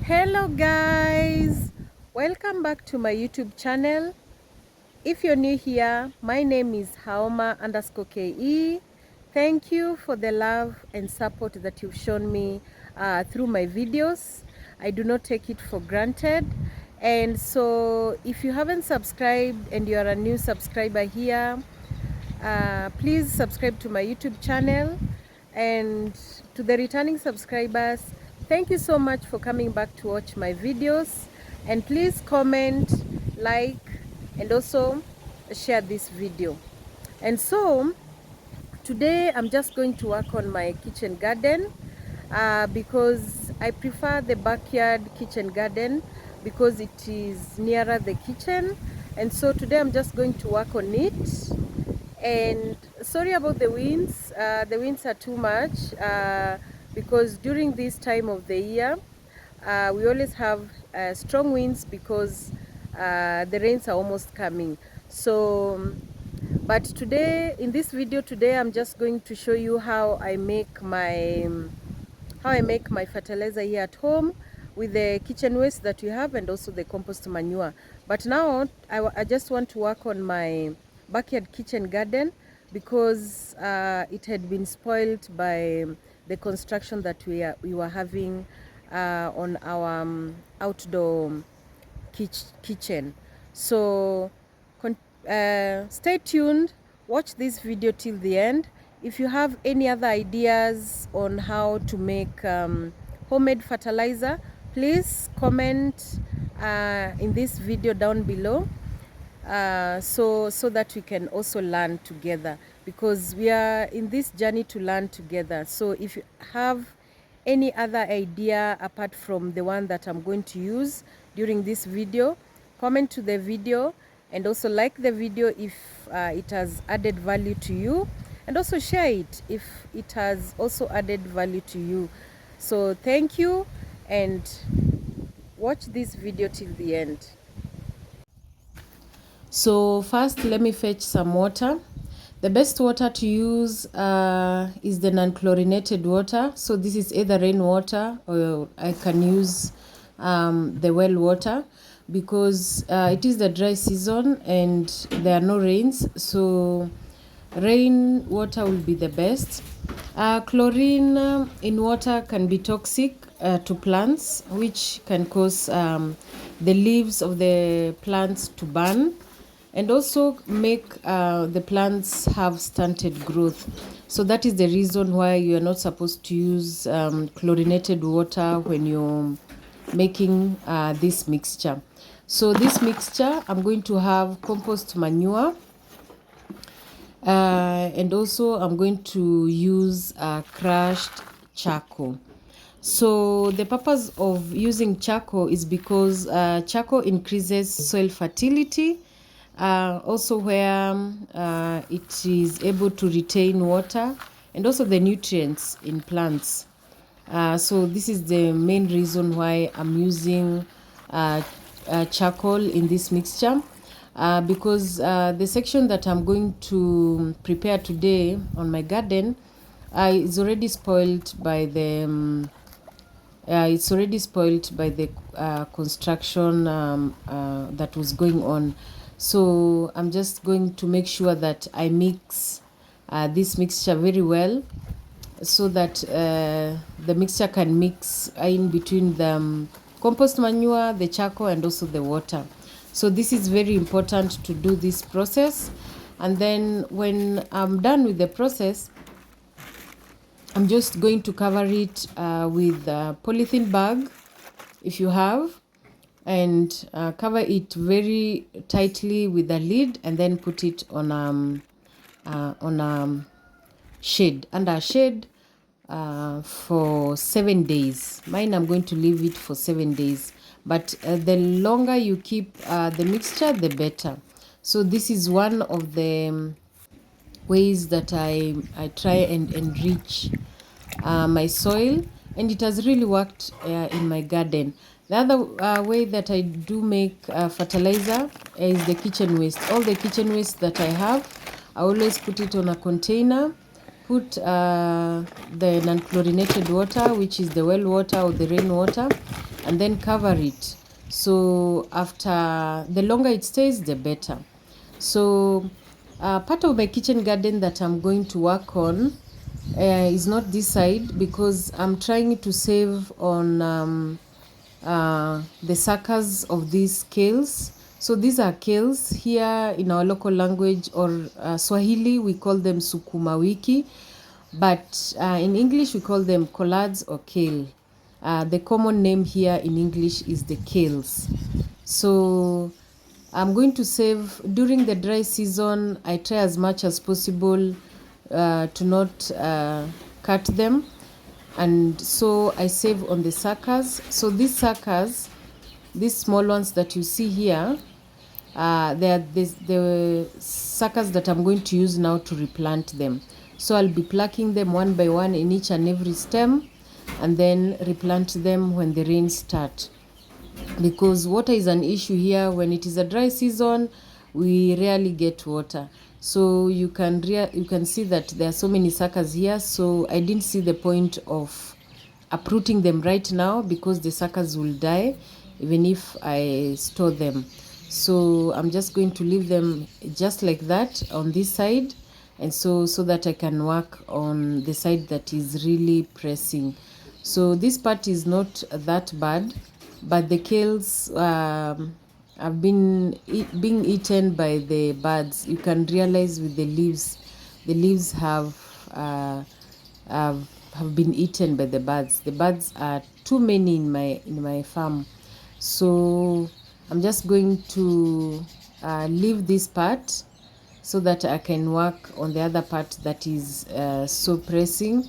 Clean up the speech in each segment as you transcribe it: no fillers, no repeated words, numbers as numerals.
Hello guys, welcome back to my YouTube channel. If you're new here, my name is Haoma_KE. Thank you for the love and support that you've shown me through my videos. I do not take it for granted. And so if you haven't subscribed and you are a new subscriber here, please subscribe to my YouTube channel. And to the returning subscribers, thank you so much for coming back to watch my videos. And please comment, like, and also share this video. And so today I'm just going to work on my kitchen garden because I prefer the backyard kitchen garden because it is nearer the kitchen. And so today I'm just going to work on it. And sorry about the winds. The winds are too much because during this time of the year we always have strong winds because the rains are almost coming. So but today, in this video today, I'm just going to show you how I make my fertilizer here at home with the kitchen waste that we have and also the compost manure. But now I just want to work on my backyard kitchen garden because it had been spoiled by the construction that we were having on our outdoor kitchen. So stay tuned, watch this video till the end. If you have any other ideas on how to make homemade fertilizer, please comment in this video down below so that we can also learn together, because we are in this journey to learn together. So if you have any other idea apart from the one that I'm going to use during this video, comment to the video and also like the video if it has added value to you, and also share it if it has also added value to you. So thank you and watch this video till the end. So first, let me fetch some water. The best water to use is the non-chlorinated water. So this is either rainwater or I can use the well water, because it is the dry season and there are no rains. So rain water will be the best. Chlorine in water can be toxic to plants, which can cause the leaves of the plants to burn and also make the plants have stunted growth. So that is the reason why you are not supposed to use chlorinated water when you're making this mixture. So this mixture, I'm going to have compost manure, and also I'm going to use crushed charcoal. So the purpose of using charcoal is because charcoal increases soil fertility, also where it is able to retain water and also the nutrients in plants. So this is the main reason why I'm using charcoal in this mixture, because the section that I'm going to prepare today on my garden is already spoiled by the construction that was going on. So I'm just going to make sure that I mix this mixture very well, so that the mixture can mix in between the compost manure, the charcoal, and also the water. So this is very important to do this process. And then when I'm done with the process, I'm just going to cover it with a polythene bag, if you have, and cover it very tightly with a lid, and then put it on a shade, under a shade for 7 days. Mine, I'm going to leave it for 7 days, but the longer you keep the mixture, the better. So this is one of the ways that I try and enrich my soil, and it has really worked in my garden. The other way that I do make fertilizer is the kitchen waste. All the kitchen waste that I have, I always put it on a container, put the non-chlorinated water, which is the well water or the rainwater, and then cover it. So after, the longer it stays, the better. So part of my kitchen garden that I'm going to work on is not this side, because I'm trying to save on the suckers of these kales. So these are kales. Here in our local language, or Swahili, we call them sukuma wiki, but in English we call them collards or kale. The common name here in English is the kales. So I'm going to save during the dry season. I try as much as possible to not cut them, and so I save on the suckers. So these suckers, these small ones that you see here, they are the suckers that I'm going to use now to replant them. So I'll be plucking them one by one in each and every stem, and then replant them when the rains start, because water is an issue here. When it is a dry season, we rarely get water. So you can see that there are so many suckers here. So I didn't see the point of uprooting them right now, because the suckers will die even if I store them. So I'm just going to leave them just like that on this side, and so that I can work on the side that is really pressing. So this part is not that bad, but the kales have been being eaten by the birds. You can realize with the leaves have been eaten by the birds. The birds are too many in my farm. So I'm just going to leave this part so that I can work on the other part that is so pressing,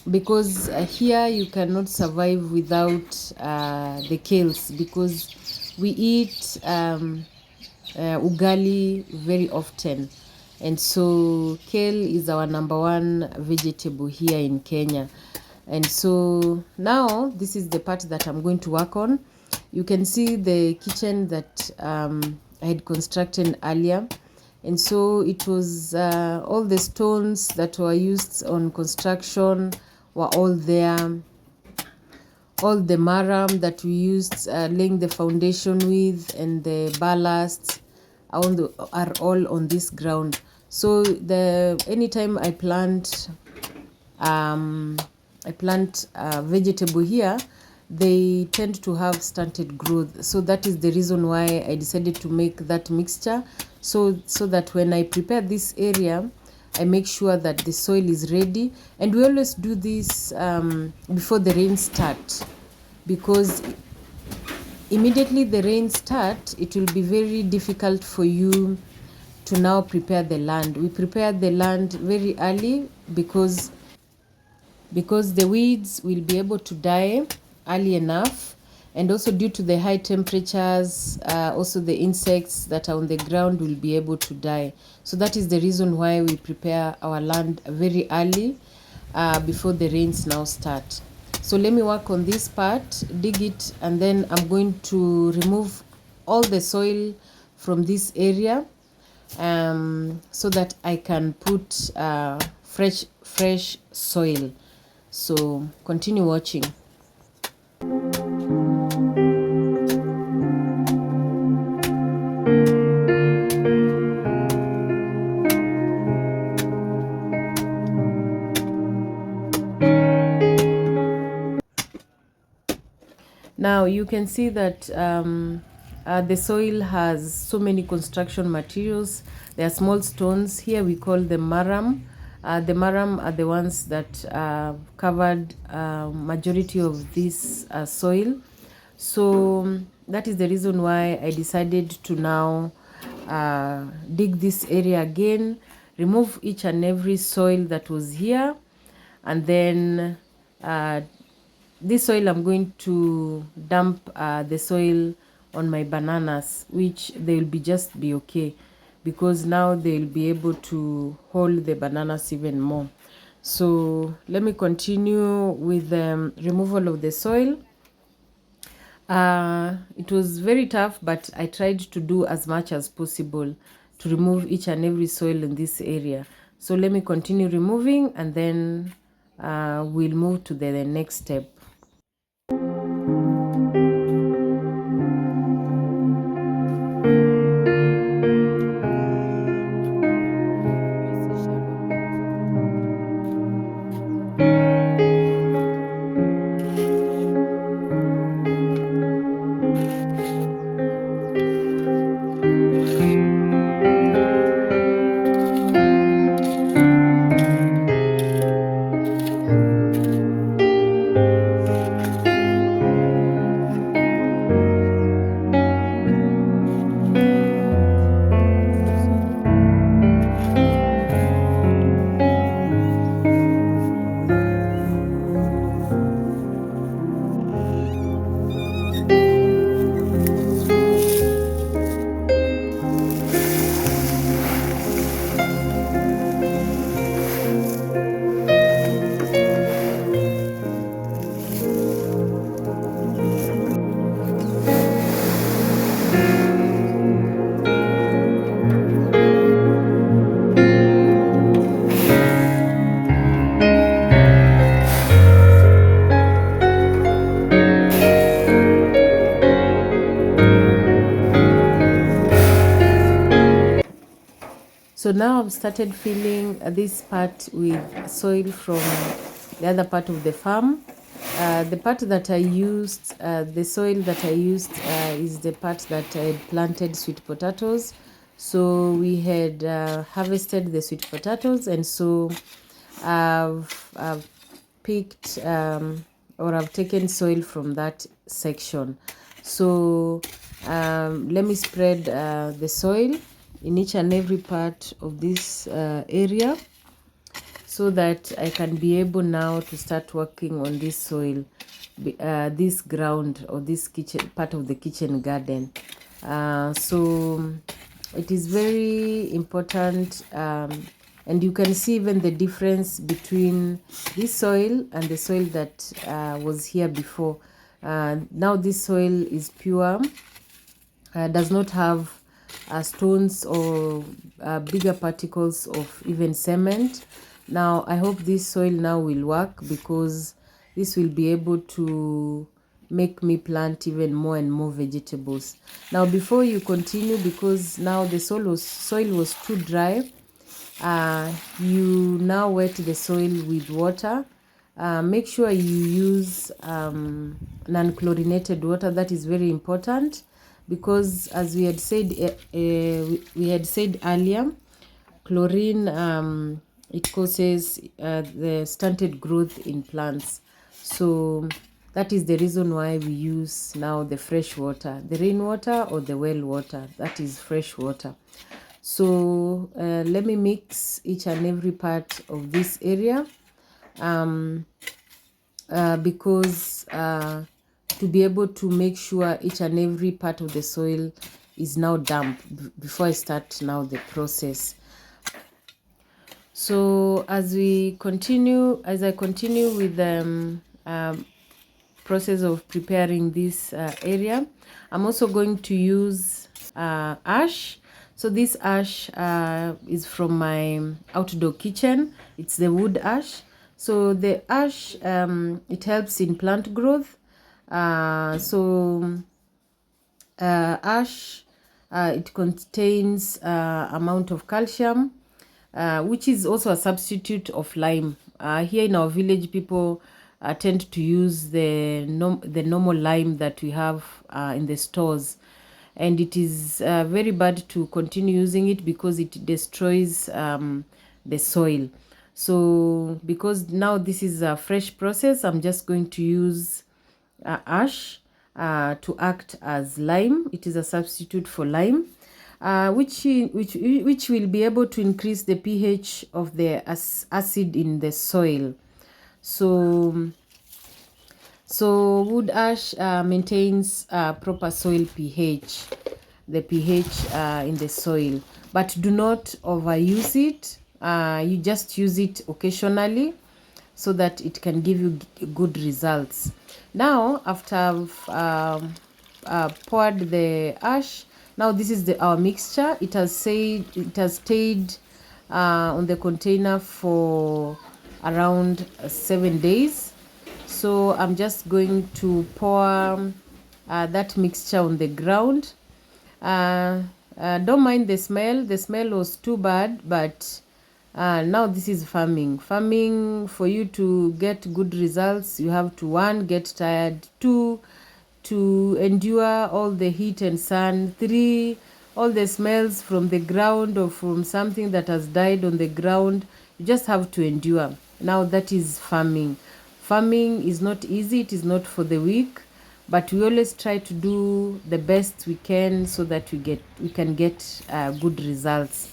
because here you cannot survive without the kales, because we eat ugali very often, and so kale is our number one vegetable here in Kenya. And so now this is the part that I'm going to work on. You can see the kitchen that I had constructed earlier, and so it was all the stones that were used on construction were all there. All the maram that we used laying the foundation with, and the ballast are all on this ground. So anytime I plant vegetable here, they tend to have stunted growth. So that is the reason why I decided to make that mixture, so that when I prepare this area, I make sure that the soil is ready. And we always do this before the rains start, because immediately the rains start, it will be very difficult for you to now prepare the land. We prepare the land very early, because the weeds will be able to die early enough, and also due to the high temperatures, also the insects that are on the ground will be able to die. So that is the reason why we prepare our land very early, before the rains now start. So let me work on this part, dig it, and then I'm going to remove all the soil from this area, so that I can put fresh soil. So continue watching. Now you can see that the soil has so many construction materials. There are small stones here, we call them maram. The maram are the ones that covered majority of this soil. So that is the reason why I decided to now dig this area again, remove each and every soil that was here, and then this soil I'm going to dump the soil on my bananas, which they will be okay, because now they'll be able to hold the bananas even more. So let me continue with the removal of the soil. It was very tough, but I tried to do as much as possible to remove each and every soil in this area. So let me continue removing, and then we'll move to the next step. So now I've started filling this part with soil from the other part of the farm. The part that I used, the soil that I used is the part that I had planted sweet potatoes. So we had harvested the sweet potatoes, and so I've picked or I've taken soil from that section. So let me spread the soil in each and every part of this area, so that I can be able now to start working on this soil, this ground, or this kitchen part of the kitchen garden. So it is very important, and you can see even the difference between this soil and the soil that was here before. Now this soil is pure, does not have stones or bigger particles of even cement. Now I hope this soil now will work, because this will be able to make me plant even more and more vegetables. Now before you continue, because now the soil was too dry, you now wet the soil with water. Make sure you use non-chlorinated water. That is very important, because as we had said earlier, chlorine, it causes the stunted growth in plants. So that is the reason why we use now the fresh water, the rainwater or the well water. That is fresh water. So let me mix each and every part of this area, because to be able to make sure each and every part of the soil is now damp before I start now the process. So as I continue with the process of preparing this area, I'm also going to use ash. So this ash is from my outdoor kitchen. It's the wood ash. So the ash, it helps in plant growth. Ash, it contains amount of calcium, which is also a substitute of lime. Here in our village, people tend to use the normal lime that we have in the stores, and it is very bad to continue using it, because it destroys the soil. So because now this is a fresh process, I'm just going to use ash to act as lime. It is a substitute for lime, which will be able to increase the pH of the acid in the soil. So wood ash maintains proper soil pH, the pH in the soil, but do not overuse it. You just use it occasionally, so that it can give you good results. Now after I've poured the ash, now this is our mixture. It has stayed on the container for around 7 days. So I'm just going to pour that mixture on the ground. Don't mind the smell. The smell was too bad, but now this is farming. For you to get good results, you have to, 1, get tired, 2, to endure all the heat and sun, 3, all the smells from the ground or from something that has died on the ground. You just have to endure. Now that is farming. Farming is not easy. It is not for the weak, but we always try to do the best we can, so that we can get good results.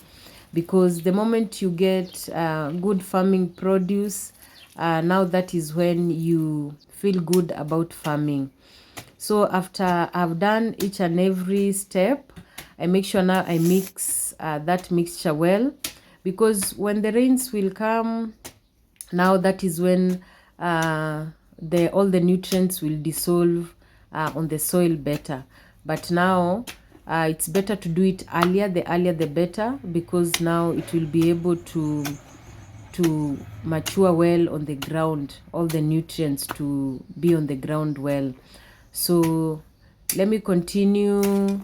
Because the moment you get good farming produce, now that is when you feel good about farming. So after I've done each and every step, I make sure now I mix that mixture well, because when the rains will come, now that is when all the nutrients will dissolve on the soil better. But now it's better to do it earlier. The earlier the better, because now it will be able to mature well on the ground, all the nutrients to be on the ground well. So let me continue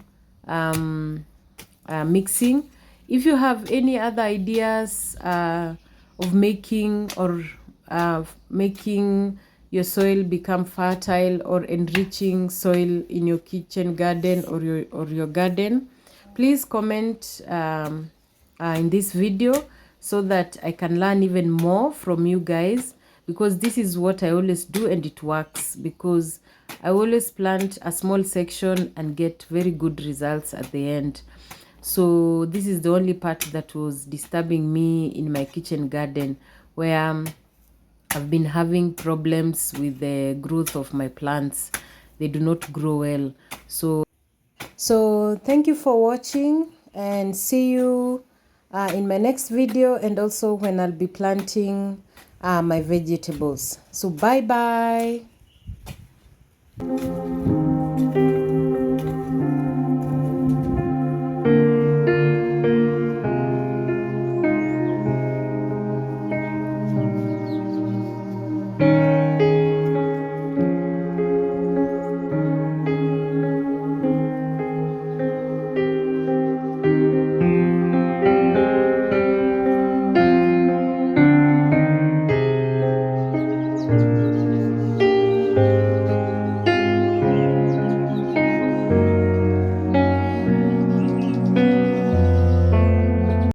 mixing. If you have any other ideas of making making your soil become fertile or enriching soil in your kitchen garden or your garden, please comment in this video so that I can learn even more from you guys, because this is what I always do and it works, because I always plant a small section and get very good results at the end. So this is the only part that was disturbing me in my kitchen garden, where I've been having problems with the growth of my plants. They do not grow well. So thank you for watching, and see you in my next video, and also when I'll be planting my vegetables. So bye bye.